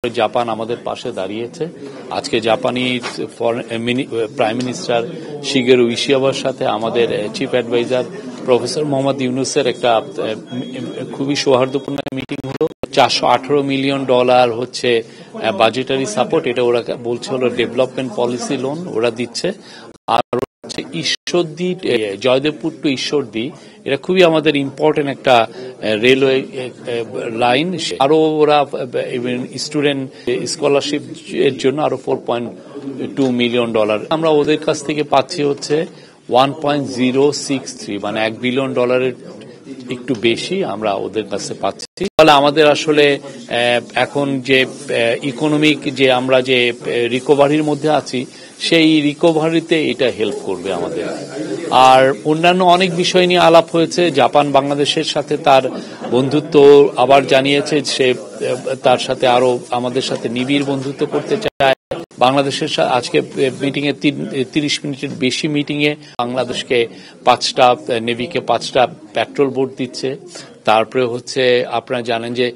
Japan আমাদের পাশে দাঁড়িয়েছে। আজকে জাপানি প্রাইম মিনিস্টার শিগেরু ইশিকাওয়ার সাথে আমাদের চিফ অ্যাডভাইজার প্রফেসর মোহাম্মদ ইউনুসের একটা খুবই সৌহার্দ্যপূর্ণ মিটিং হলো। $418 মিলিয়ন হচ্ছে বাজেটারি সাপোর্ট, এটা ওরা বলছে হলো ডেভেলপমেন্ট পলিসি লোন ওরা দিচ্ছে। আর হচ্ছে ঈশ্বরদী, জয়দেবপুর টু ঈশ্বরদী, এটা খুবই আমাদের ইম্পর্টেন্ট একটা রেলওয়ে লাইন। আরো ওরা স্টুডেন্ট স্কলারশিপ এর জন্য আরো $4.2 মিলিয়ন। আমরা ওদের কাছ থেকে পাচ্ছি হচ্ছে 1.063, মানে $1 বিলিয়ন একটু বেশি আমরা ওদের কাছে পাচ্ছি। ফলে আমাদের আসলে এখন যে ইকোনমিক যে আমরা যে রিকভারির মধ্যে আছি, সেই রিকভারিতে এটা হেল্প করবে আমাদের। আর অন্যান্য অনেক বিষয় নিয়ে আলাপ হয়েছে। জাপান বাংলাদেশের সাথে তার বন্ধুত্ব আবার জানিয়েছে, সে তার সাথে আরো আমাদের সাথে নিবিড় বন্ধুত্ব করতে চায়। বাংলাদেশের আজকে মিটিং এ 30 মিনিটের বেশি মিটিং এ বাংলাদেশকে 5টা নেভিকে 5টা পেট্রোল বোট দিচ্ছে। তারপরে হচ্ছে আপনারা জানেন যে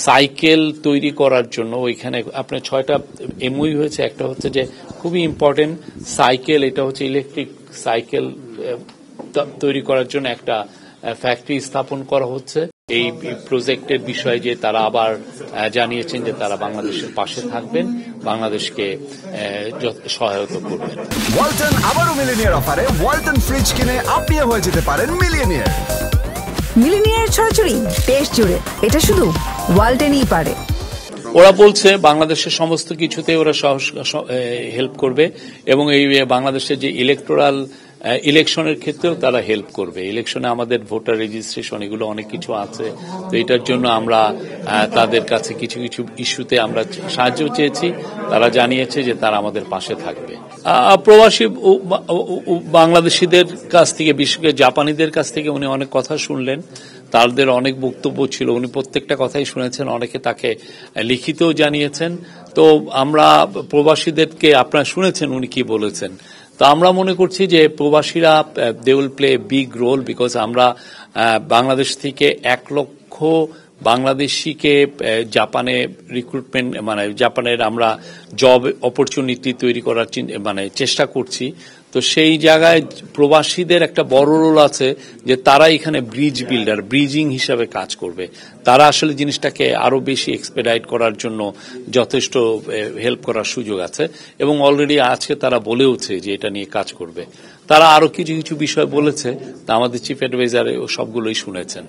সাইকেল তৈরি করার জন্য ওইখানে আপনার 6টা এমওইউ হয়েছে। একটা হচ্ছে যে খুবই ইম্পর্টেন্ট সাইকেল, এটা হচ্ছে ইলেকট্রিক সাইকেল তৈরি করার জন্য একটা ফ্যাক্টরি স্থাপন করা হচ্ছে। এই প্রজেক্টের বিষয়ে যে তারা আবার জানিয়েছেন যে তারা বাংলাদেশের পাশে থাকবেন, বাংলাদেশকে সহায়তা করবেন। ওয়ালটন আবারও মিলিনিয়ার অফারে ওয়ালটন ফ্রিজ কিনে আপনিও হয়ে যেতে পারেন মিলিয়নিয়ার। মিলিনিয়ার ছড়াছড়ি দেশ জুড়ে, এটা শুধু ওয়ালটনই পারে। ওরা বলছে বাংলাদেশের সমস্ত কিছুতে ওরা হেল্প করবে এবং এই বাংলাদেশের যে ইলেকশনের ক্ষেত্রেও তারা হেল্প করবে। ইলেকশনে আমাদের ভোটার রেজিস্ট্রেশন এগুলো অনেক কিছু আছে, তো এটার জন্য আমরা তাদের কাছে কিছু কিছু ইস্যুতে আমরা সাহায্য চেয়েছি। তারা জানিয়েছে যে তারা আমাদের পাশে থাকবে। প্রবাসী বাংলাদেশিদের কাছ থেকে, বিশেষ করে জাপানিদের কাছ থেকে উনি অনেক কথা শুনলেন। তাদের অনেক বক্তব্য ছিল, উনি প্রত্যেকটা কথাই শুনেছেন, অনেকে তাকে লিখিতও জানিয়েছেন। তো আমরা প্রবাসীদেরকে আপনারা শুনেছেন উনি কি বলেছেন। তো আমরা মনে করছি যে প্রবাসীরা they will play big role, because আমরা বাংলাদেশ থেকে 1 লক্ষ বাংলাদেশিকে জাপানে রিক্রুটমেন্ট, মানে জাপানের আমরা জব অপরচুনিটি তৈরি করার চেষ্টা করছি। তো সেই জায়গায় প্রবাসীদের একটা বড় রোল আছে যে তারা এখানে ব্রিজ বিল্ডার, ব্রিজিং হিসাবে কাজ করবে। তারা আসলে জিনিসটাকে আরো বেশি এক্সপেডাইট করার জন্য যথেষ্ট হেল্প করার সুযোগ আছে এবং অলরেডি আজকে তারা বলেওছে যে এটা নিয়ে কাজ করবে। তারা আরো কিছু কিছু বিষয় বলেছে, তা আমাদের চিফ অ্যাডভাইজার সবগুলোই শুনেছেন।